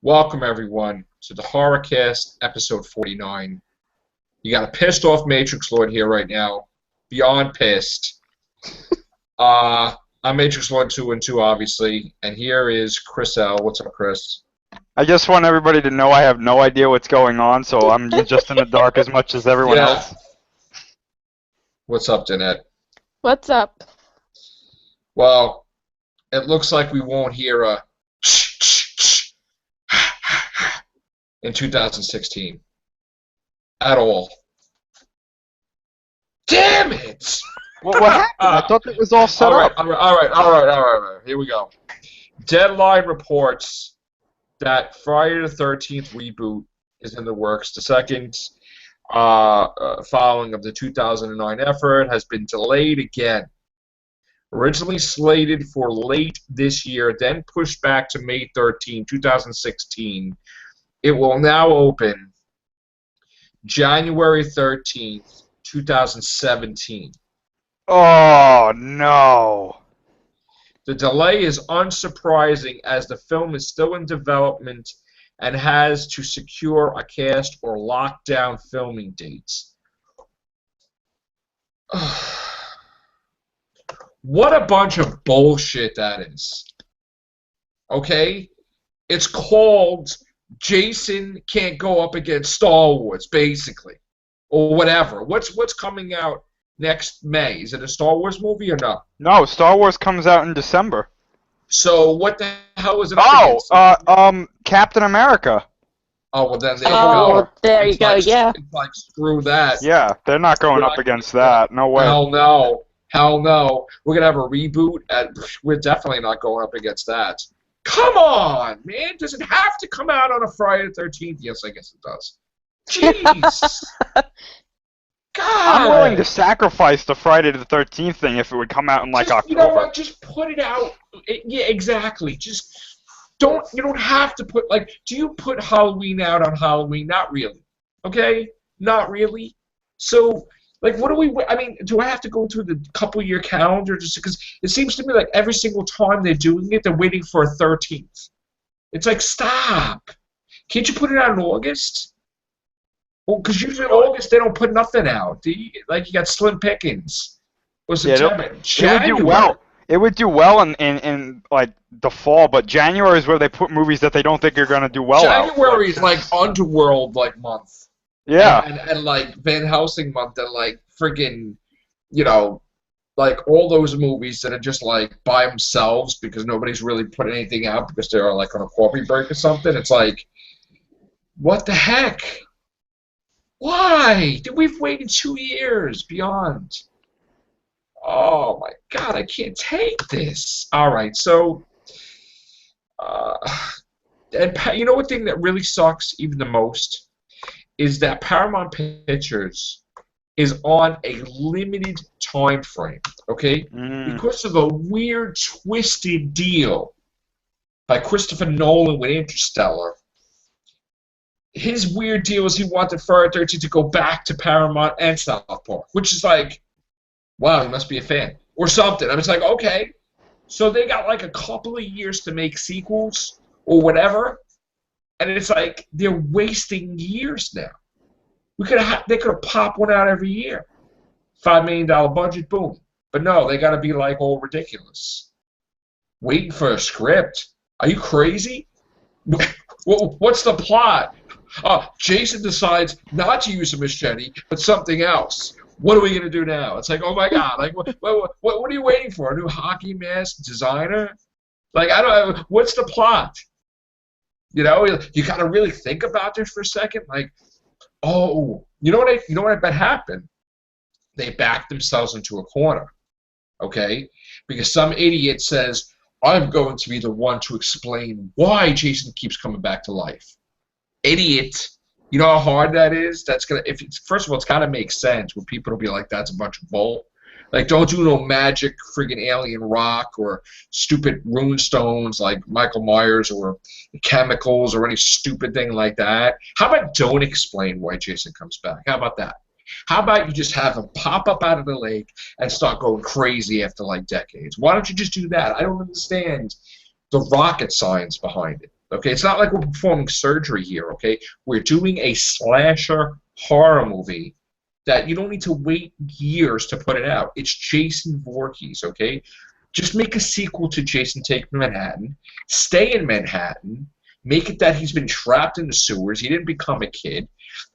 Welcome, everyone, to the Horrorcast, episode 49. You got a pissed-off Matrix Lord here right now. Beyond pissed. I'm Matrix Lord 2 and 2, obviously. And here is Chris L. What's up, Chris? I just want everybody to know I have no idea what's going on, so I'm just in the dark as much as everyone else. What's up, Danette? What's up? Well, it looks like we won't hear a in 2016 at all. Damn it! What happened? I thought it was all set up. All right. Here we go. Deadline reports that Friday the 13th reboot is in the works. The second following of the 2009 effort has been delayed again. Originally slated for late this year, then pushed back to May 13, 2016. It will now open January 13th, 2017. Oh, no. The delay is unsurprising as the film is still in development and has to secure a cast or lock down filming dates. What a bunch of bullshit that is. Okay? It's called Jason Can't Go Up Against Star Wars, basically. Or whatever. What's coming out next May? Is it a Star Wars movie or not? No, Star Wars comes out in December. So what the hell is it up against? Captain America. Oh, well then there you go. Well, there you go, yeah. It's like, screw that. Yeah, they're not going up against that. No way. Hell no. Hell no. We're going to have a reboot, and we're definitely not going up against that. Come on, man. Does it have to come out on a Friday the 13th? Yes, I guess it does. Jeez. God. I'm willing to sacrifice the Friday the 13th thing if it would come out in like October. You know what? Just put it out. Yeah, exactly. Just you don't have to put, like, do you put Halloween out on Halloween? Not really. Okay? Not really. So, like, what do we, I mean, do I have to go through the couple-year calendar just because it seems to me like every single time they're doing it, they're waiting for a 13th. It's like, stop. Can't you put it out in August? Well, because usually in August they don't put nothing out. Like, you got slim pickings. Or September. It would do well. It would do well in like the fall, but January is where they put movies that they don't think are going to do well. January is like Underworld month. Yeah. And like Van Helsing month and like friggin', like all those movies that are just like by themselves because nobody's really putting anything out because they're like on a coffee break or something. It's like, what the heck? Why? We've waited 2 years beyond. Oh my God, I can't take this. All right, so, and you know what thing that really sucks even the most is that Paramount Pictures is on a limited time frame, okay? Because of a weird, twisted deal by Christopher Nolan with Interstellar. His weird deal is he wanted Friday the 13th to go back to Paramount and South Park, which is like, wow, he must be a fan. Or something. I'm just like, okay. So they got like a couple of years to make sequels or whatever. And it's like they're wasting years now. They could have popped one out every year. $5 million budget, boom. But no, they got to be like all ridiculous. Waiting for a script. Are you crazy? What's the plot? Jason decides not to use a machete, but something else. What are we gonna do now? It's like, oh my God! Like, what are you waiting for? A new hockey mask designer? Like, I don't. What's the plot? You got to really think about this for a second. Like, oh, you know what I bet happened? They backed themselves into a corner, okay? Because some idiot says, I'm going to be the one to explain why Jason keeps coming back to life. Idiot. You know how hard that is? That's gonna. First of all, it's gotta make sense. Where people will be like, "That's a bunch of bull." Like, don't do no magic friggin' alien rock or stupid rune stones like Michael Myers or chemicals or any stupid thing like that. How about don't explain why Jason comes back? How about that? How about you just have him pop up out of the lake and start going crazy after like decades? Why don't you just do that? I don't understand the rocket science behind it. Okay, it's not like we're performing surgery here. Okay, we're doing a slasher horror movie that you don't need to wait years to put it out. It's Jason Voorhees. Okay, just make a sequel to Jason Takes Manhattan. Stay in Manhattan. Make it that he's been trapped in the sewers. He didn't become a kid.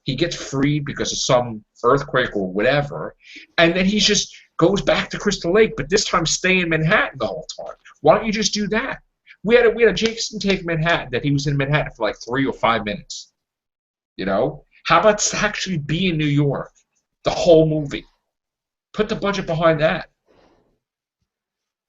He gets freed because of some earthquake or whatever, and then he just goes back to Crystal Lake. But this time, stay in Manhattan the whole time. Why don't you just do that? We had a Jason Take Manhattan that he was in Manhattan for like 3 or 5 minutes. You know? How about actually be in New York the whole movie? Put the budget behind that.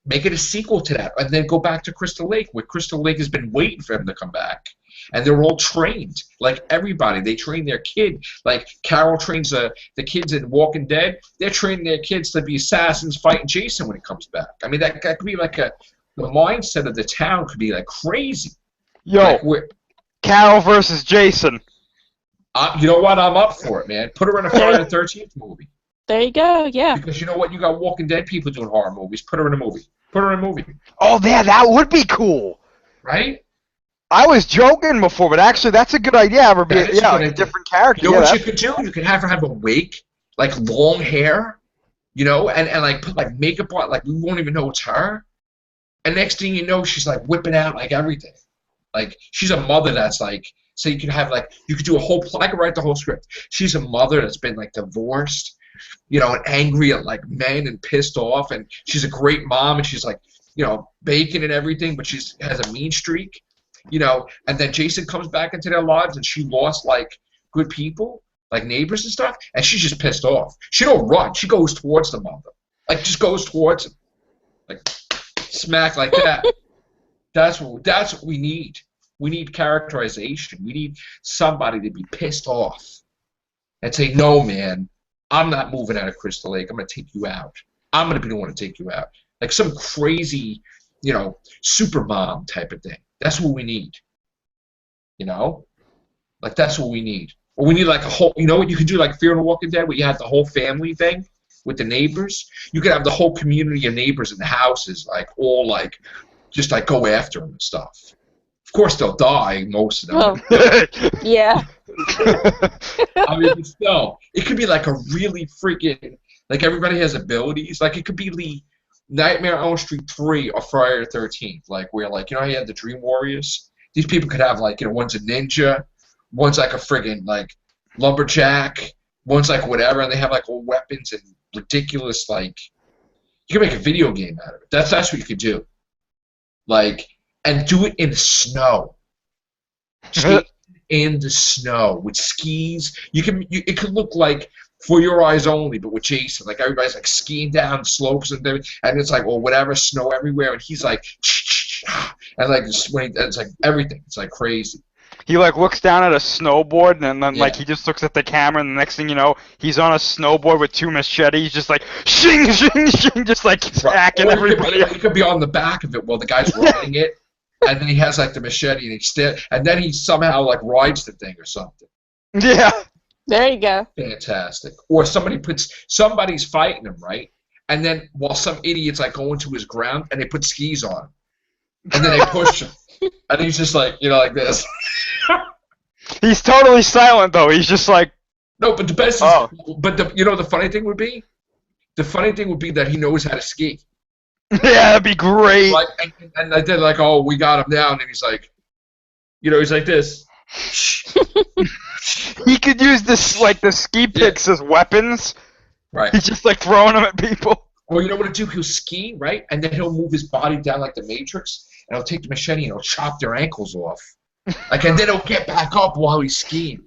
Make it a sequel to that, and then go back to Crystal Lake, where Crystal Lake has been waiting for him to come back. And they're all trained, like everybody. They train their kid. Like Carol trains the kids in Walking Dead. They're training their kids to be assassins fighting Jason when he comes back. I mean, that could be like the mindset of the town could be like crazy. Yo, like Carol versus Jason. You know what? I'm up for it, man. Put her in a Friday the 13th movie. There you go, yeah. Because you know what? You got Walking Dead people doing horror movies. Put her in a movie. Put her in a movie. Oh, yeah, that would be cool. Right? I was joking before, but actually, that's a good idea. Have her be a different character. You know what you could do? You could have her have a wig, like long hair, you know, and like put like makeup on, like we won't even know it's her. And next thing you know, she's like whipping out like everything. Like she's a mother that's like, so you could have like, you could do a whole, I could write the whole script. She's a mother that's been like divorced, you know, and angry at like men and pissed off, and she's a great mom, and she's like, you know, baking and everything, but she's has a mean streak. You know, and then Jason comes back into their lives, and she lost like good people, like neighbors and stuff, and she's just pissed off. She don't run; she goes towards the mother, like just goes towards him, like smack like that. That's what we need. We need characterization. We need somebody to be pissed off and say, "No, man, I'm not moving out of Crystal Lake. I'm gonna take you out. I'm gonna be the one to take you out." Like some crazy, you know, super mom type of thing. That's what we need. You know? Like, that's what we need. Or we need, like, a whole... You know what you could do, like Fear the Walking Dead, where you have the whole family thing with the neighbors? You could have the whole community of neighbors in the houses, like, all, like, just, like, go after them and stuff. Of course, they'll die, most of them. Well, yeah. I mean, but still, it could be, like, a really freaking... Like, everybody has abilities. Like, it could be the... Nightmare on Elm Street 3 or Friday the 13th, like where like you know how you had the Dream Warriors? These people could have like, you know, one's a ninja, one's like a friggin' like lumberjack, one's like whatever, and they have like all weapons and ridiculous like you can make a video game out of it. That's what you could do. Like and do it in the snow. Just in the snow with skis. It could look like For Your Eyes Only, but with Jason. Like, everybody's, like, skiing down slopes and everything, and it's like, well, whatever, snow everywhere, and he's like, and, like, it's like everything. It's, like, crazy. He, like, looks down at a snowboard, and then, like, he just looks at the camera, and the next thing you know, he's on a snowboard with 2 machetes, just, like, shing, shing, shing, just, like, hacking everybody. He could be on the back of it while the guy's riding it, and then he has, like, the machete, and then he somehow, like, rides the thing or something. Yeah. There you go. Fantastic. Or somebody's fighting him, right? And then while some idiot's like going to his ground and they put skis on him. And then they push him. And he's just like, you know, like this. He's totally silent though. He's just like no, but the best is but you know the funny thing would be? The funny thing would be that he knows how to ski. Yeah, that'd be great. Like and they're like, oh, we got him down, and he's like, you know, he's like this. He could use this like the ski picks as weapons. Right. He's just like throwing them at people. Or you know what he'll do? He'll ski, right? And then he'll move his body down like the Matrix, and he'll take the machete and he'll chop their ankles off. Like, and then he'll get back up while he's skiing.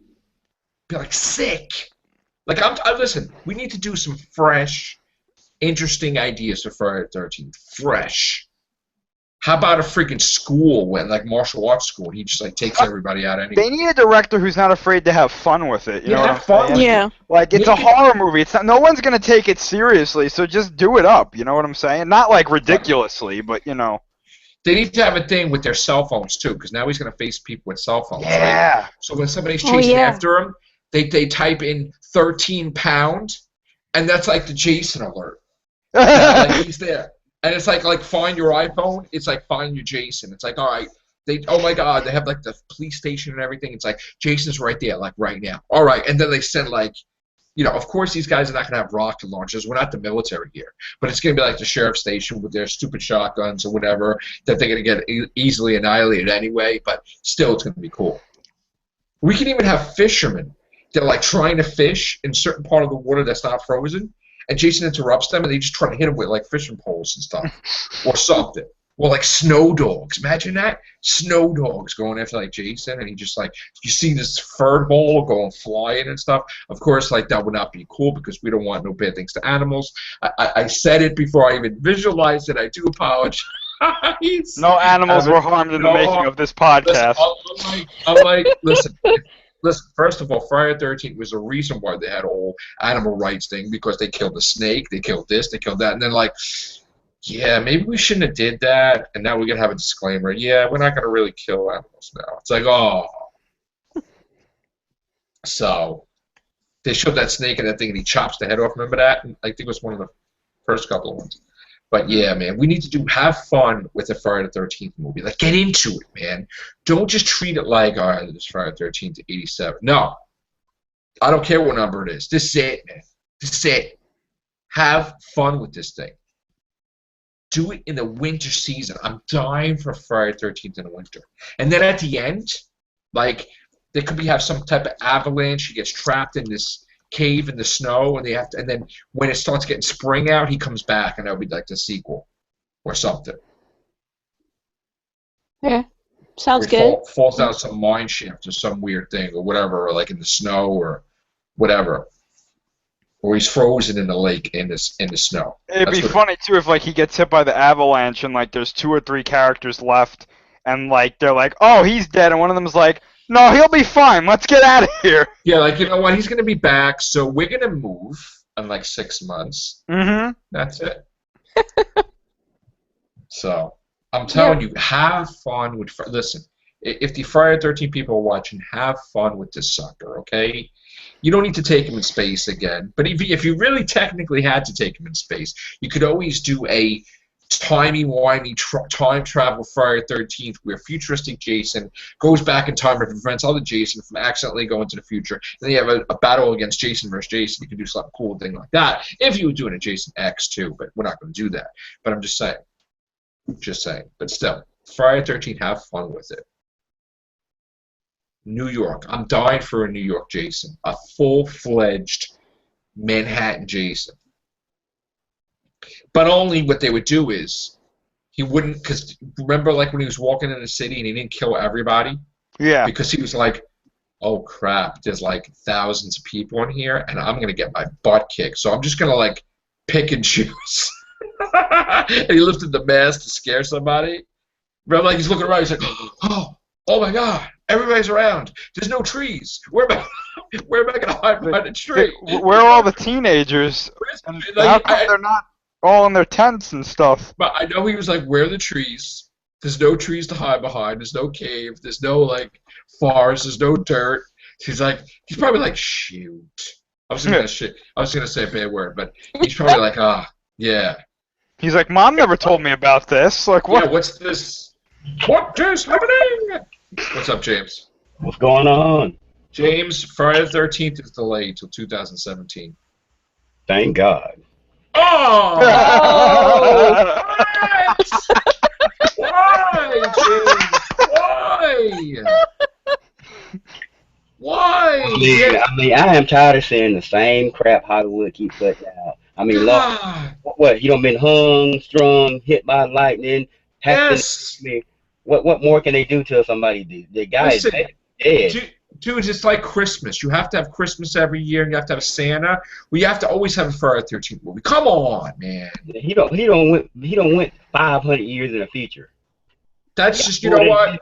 Be like, sick. Like, listen, we need to do some fresh, interesting ideas for Friday the 13th. Fresh. How about a freaking school, like martial arts school? He just like takes everybody out anyway. They need a director who's not afraid to have fun with it. You know have fun. Yeah. Like it's a horror movie. It's not, no one's gonna take it seriously, so just do it up. You know what I'm saying? Not like ridiculously, but you know. They need to have a thing with their cell phones too, because now he's gonna face people with cell phones. Yeah. Right? So when somebody's chasing after him, they type in 13 pound, and that's like the Jason alert. Like he's there. And it's like find your iPhone. It's like find your Jason. It's like, all right, oh my God, they have like the police station and everything. It's like Jason's right there, like right now. All right, and then they send like, of course these guys are not gonna have rocket launchers. We're not the military here, but it's gonna be like the sheriff's station with their stupid shotguns or whatever that they're gonna get easily annihilated anyway. But still, it's gonna be cool. We can even have fishermen. They're like trying to fish in a certain part of the water that's not frozen, and Jason interrupts them, and they just try to hit him with like fishing poles and stuff, or something. Or like snow dogs. Imagine that, snow dogs going after like Jason, and he just like you see this fur ball going flying and stuff. Of course, like that would not be cool because we don't want no bad things to animals. I said it before I even visualized it. I do apologize. No animals were harmed in the making of this podcast. Listen, listen, first of all, Friday the 13th was the reason why they had a whole animal rights thing, because they killed the snake, they killed this, they killed that, and then like, yeah, maybe we shouldn't have did that, and now we're going to have a disclaimer. Yeah, we're not going to really kill animals now. It's like, oh. So, they showed that snake and that thing, and he chops the head off. Remember that? I think it was one of the first couple of ones. But yeah, man, we need to have fun with the Friday the 13th movie. Like, get into it, man. Don't just treat it like, all right, it's Friday the 13th to 87. No. I don't care what number it is. This is it, man. This is it. Have fun with this thing. Do it in the winter season. I'm dying for Friday the 13th in the winter. And then at the end, like, they could have some type of avalanche. He gets trapped in this cave in the snow, and and then when it starts getting spring out, he comes back, and that'll be like the sequel or something. Yeah, sounds good. Falls down some mine shaft or some weird thing or whatever, or like in the snow or whatever, or he's frozen in the lake in the snow. It'd be funny too if like he gets hit by the avalanche and like there's 2 or 3 characters left, and like they're like, oh, he's dead, and one of them is like, no, he'll be fine. Let's get out of here. Yeah, like, you know what? He's going to be back, so we're going to move in like 6 months. Mm-hmm. That's it. So, I'm telling you, have fun with... Listen, if the Friday the 13th people are watching, have fun with this sucker, okay? You don't need to take him in space again. But if you really technically had to take him in space, you could always do a timey-wimey time travel Friday the 13th where futuristic Jason goes back in time and prevents other Jason from accidentally going to the future. Then you have a battle against Jason versus Jason. You can do something cool thing like that if you were doing a Jason X too, but we're not going to do that. But I'm just saying. Just saying. But still, Friday the 13th, have fun with it. New York. I'm dying for a New York Jason. A full-fledged Manhattan Jason. But only what they would do is he wouldn't, because remember like when he was walking in the city and he didn't kill everybody? Yeah. Because he was like, oh crap, there's like thousands of people in here and I'm going to get my butt kicked. So I'm just going to like pick and choose. And he lifted the mask to scare somebody. Remember, like he's looking around, he's like, oh my God, everybody's around. There's no trees. Where am I going to hide behind a tree? Where are all the teenagers? And how come they're not all in their tents and stuff? But I know he was like, where are the trees? There's no trees to hide behind. There's no cave. There's no like forest. There's no dirt. He's probably like, shoot. I was gonna say a bad word, but he's probably like, yeah. He's like, Mom never told me about this. Like, what? Yeah, what's this? What is happening? What's up, James? What's going on? James, Friday the 13th is delayed till 2017. Thank God. Oh! Why, James? Why? I am tired of seeing the same crap Hollywood keeps putting out. I mean, what? You don't been hung, strung, hit by lightning? Yes. What more can they do to somebody? The guy is dead. Dude, it's like Christmas. You have to have Christmas every year, and you have to have Santa. We have to always have a Friday the 13th movie. Come on, man. He don't went 500 years in the future. That's just, you know what?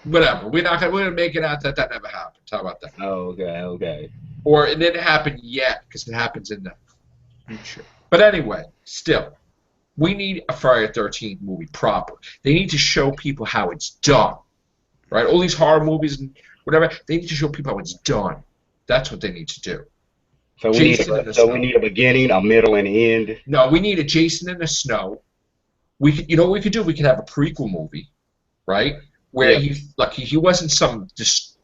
Whatever. We're gonna make it out that never happened. How about that? Oh, okay. Or it didn't happen yet because it happens in the future. But anyway, still, we need a Friday the 13th movie proper. They need to show people how it's done, right? All these horror movies and whatever, they need to show people how it's done. That's what they need to do. So we need a beginning, a middle, and an end. No, we need a Jason in the snow. You know what we could do? We could have a prequel movie, right? where he wasn't some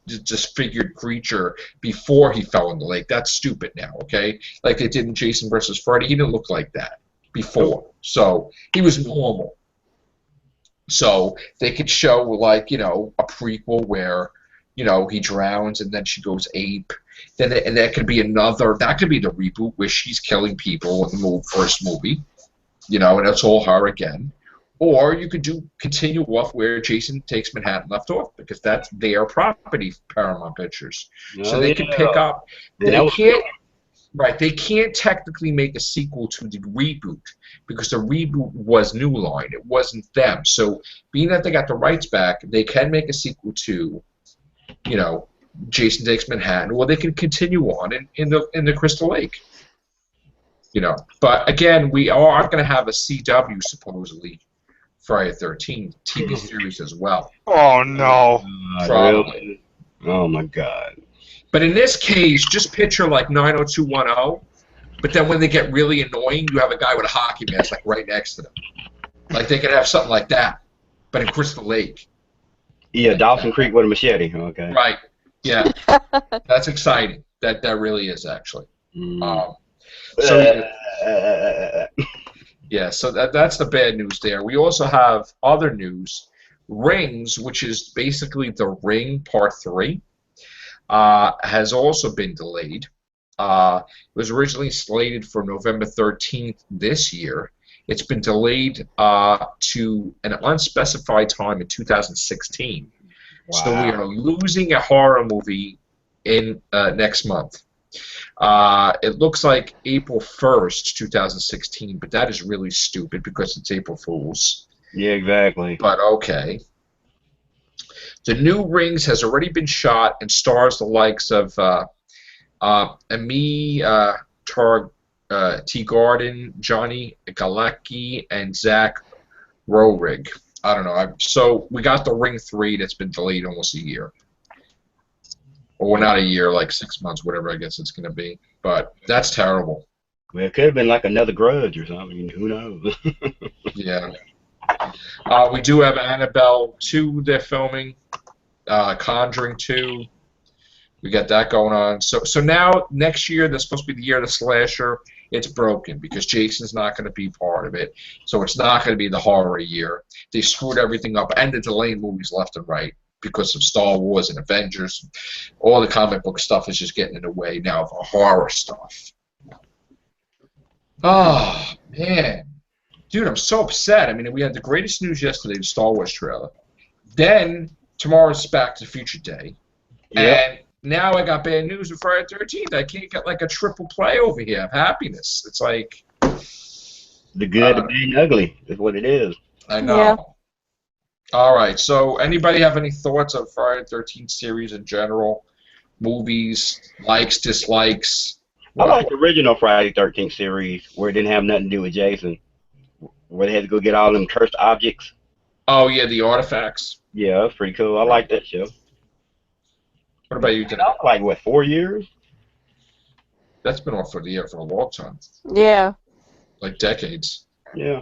disfigured creature before he fell in the lake. That's stupid now, okay? Like they did in Jason versus Freddy, he didn't look like that before. So he was normal. So they could show, like, a prequel where, he drowns and then she goes ape. And that could be that could be the reboot where she's killing people in the first movie, and it's all her again. Or you could continue off where Jason Takes Manhattan left off, because that's their property, Paramount Pictures. So they can pick up. They can't technically make a sequel to the reboot because the reboot was New Line. It wasn't them. So being that they got the rights back, they can make a sequel to, Jason Takes Manhattan, or they can continue on in the Crystal Lake. But again, we are going to have a CW supposedly Friday the 13th TV series as well. Oh no! Probably. Really? Oh my God! But in this case, just picture like 90210. But then when they get really annoying, you have a guy with a hockey mask like right next to them. Like they could have something like that, but in Crystal Lake. Yeah, Dawson Creek with a machete. Okay. Right. Yeah. That's exciting. That really is actually. Yeah. So that's the bad news there. We also have other news. Rings, which is basically The Ring Part 3, has also been delayed. It was originally slated for November 13th this year. It's been delayed to an unspecified time in 2016. Wow. So we are losing a horror movie in next month. It looks like April 1st, 2016, but that is really stupid because it's April Fool's. Yeah, exactly. But okay. The new Rings has already been shot and stars the likes of Amy Teagarden, Johnny Galecki, and Zach Rohrig. I don't know. So we got The Ring 3 that's been delayed almost a year. Or not a year, like 6 months, whatever I guess it's going to be. But that's terrible. Well, it could have been like another Grudge or something. Who knows? Yeah. We do have Annabelle 2 they're filming. Conjuring 2. We got that going on. So now, next year, that's supposed to be the year of the slasher. It's broken because Jason's not going to be part of it. So it's not going to be the horror year. They screwed everything up, and they're delaying movies left and right because of Star Wars and Avengers. All the comic book stuff is just getting in the way now of the horror stuff. Oh, man. Dude, I'm so upset. I mean, we had the greatest news yesterday, the Star Wars trailer. Then, tomorrow's Back to the Future Day. Yep. And now I got bad news with Friday the 13th. I can't get like a triple play over here of happiness. It's like... The good, the bad, and ugly is what it is. I know. Yeah. All right, so anybody have any thoughts on Friday the 13th series in general? Movies, likes, dislikes? I like the original Friday the 13th series where it didn't have nothing to do with Jason. Where they had to go get all them cursed objects. Oh, yeah, the artifacts. Yeah, that's pretty cool. I like that show. What about you, Danette? Like, what, 4 years? That's been off for the air for a long time. Yeah. Like decades. Yeah.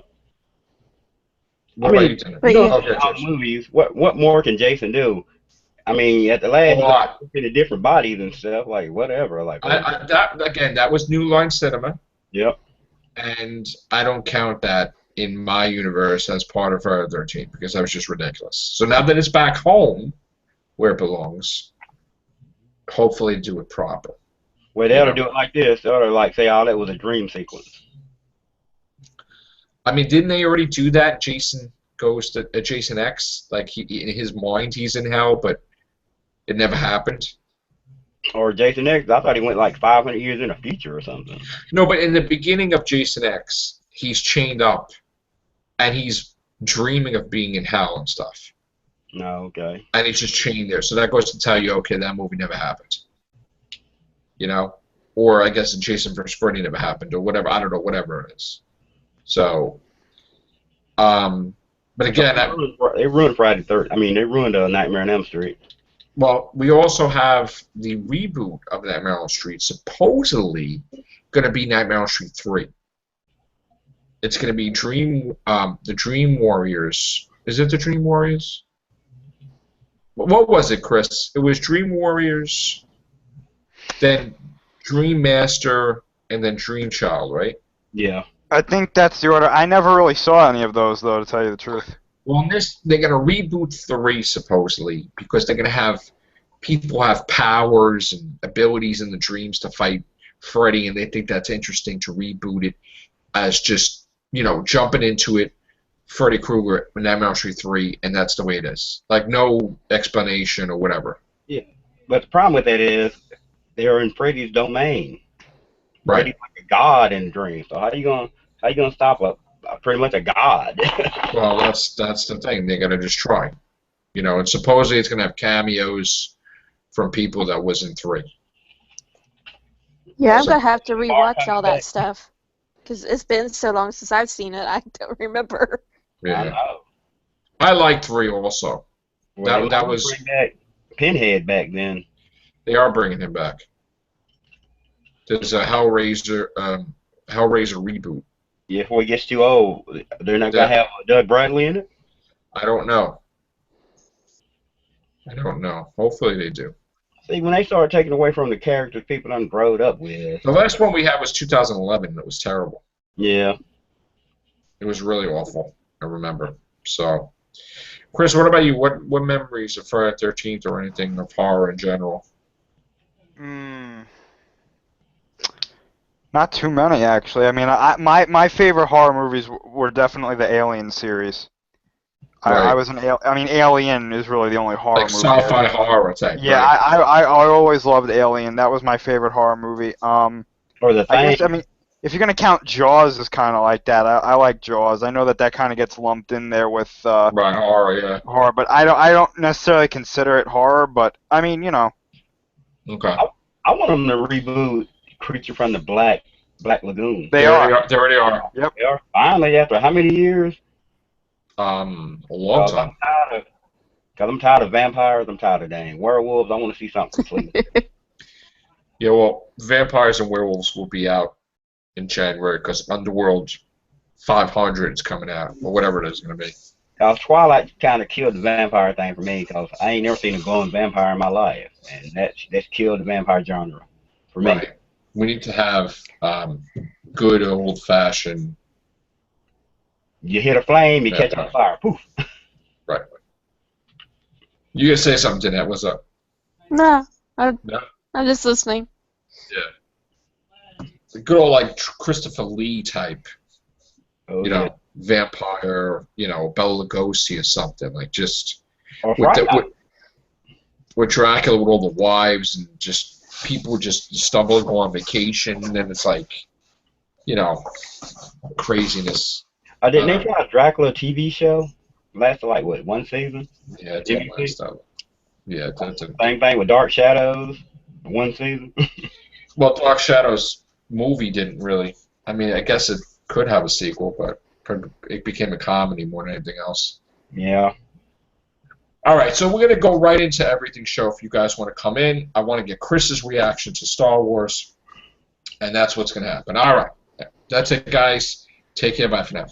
What about you, Danette? Movies, what more can Jason do? I mean, at the last, he's in different bodies and stuff, like, whatever. Like, that was New Line Cinema. Yep. And I don't count that in my universe as part of Friday the 13th because that was just ridiculous. So now that it's back home where it belongs, hopefully do it proper. Well, they ought to do it like this. They ought to like say, "Oh, that was a dream sequence." I mean, didn't they already do that? Jason goes to Jason X, like in his mind he's in hell, but it never happened. Or Jason X, I thought he went like 500 years in the future or something. No, but in the beginning of Jason X, he's chained up, and he's dreaming of being in hell and stuff. No, okay. And he's just chained there. So that goes to tell you, okay, that movie never happened. You know? Or I guess in Jason vs. Freddy never happened, or whatever. I don't know, whatever it is. So, but again... They ruined Friday the 13th. I mean, they ruined Nightmare on Elm Street. Well, we also have the reboot of Nightmare on Elm Street, supposedly going to be Nightmare on Elm Street 3. It's going to be the Dream Warriors. Is it the Dream Warriors? What was it, Chris? It was Dream Warriors, then Dream Master, and then Dream Child, right? Yeah. I think that's the order. I never really saw any of those, though, to tell you the truth. Well, in this, they're going to reboot 3, supposedly, because they're going to have people have powers and abilities in the dreams to fight Freddy, and they think that's interesting to reboot it as just, jumping into it, Freddy Krueger, Nightmare on Elm Street 3, and that's the way it is. Like, no explanation or whatever. Yeah. But the problem with that is they're in Freddy's domain. Right. Freddy's like a god in dreams. So how you gonna stop pretty much a god? Well, that's the thing. They're going to just try. And supposedly it's going to have cameos from people that was in 3. Yeah, I'm going to have to rewatch all that stuff. Because it's been so long since I've seen it, I don't remember. Yeah. I liked 3 also. Well, that was... Bring back Pinhead back then. They are bringing him back. There's a Hellraiser reboot. Yeah, before he gets too old, they're not going to have Doug Bradley in it? I don't know. Hopefully they do. See, when they started taking away from the characters people done growed up with. The last one we had was 2011. It was terrible. Yeah. It was really awful. I remember. So, Chris, what about you? What memories of Friday the 13th or anything of horror in general? Not too many, actually. I mean, my favorite horror movies were definitely the Alien series. Right. Alien is really the only horror movie. Like sci-fi horror type. Yeah, right? I always loved Alien. That was my favorite horror movie. Or The Thing. If you're gonna count Jaws as kind of like that, I like Jaws. I know that kind of gets lumped in there with right, horror, yeah. Horror, but I don't necessarily consider it horror. But I mean, Okay. I want them to reboot Creature from the Black Lagoon. They already are. Yep. They are. Finally, after how many years? A long time. I'm tired of vampires. I'm tired of dang werewolves. I want to see something completely. Yeah, well, vampires and werewolves will be out in January because Underworld 500 is coming out, or whatever it is going to be. Twilight kind of killed the vampire thing for me because I ain't never seen a glowing vampire in my life, and that's killed the vampire genre for me. Right. We need to have good old-fashioned. You hit a flame, you catch on fire. Poof. Right. You gonna say something, Danette? What's up? No, No? I'm just listening. Yeah. The good old Christopher Lee type. Oh, Vampire. Bela Lugosi or something just with Dracula with all the wives and just people just stumble and go on vacation and then it's craziness. Didn't they try a Dracula TV show? Lasted one season? Yeah, it didn't last that long. Yeah, same thing with Dark Shadows, one season. Well, Dark Shadows movie didn't really. I mean, I guess it could have a sequel, but it became a comedy more than anything else. Yeah. All right, so we're gonna go right into everything show. If you guys want to come in, I want to get Chris's reaction to Star Wars, and that's what's gonna happen. All right, that's it, guys. Take care. Bye for now.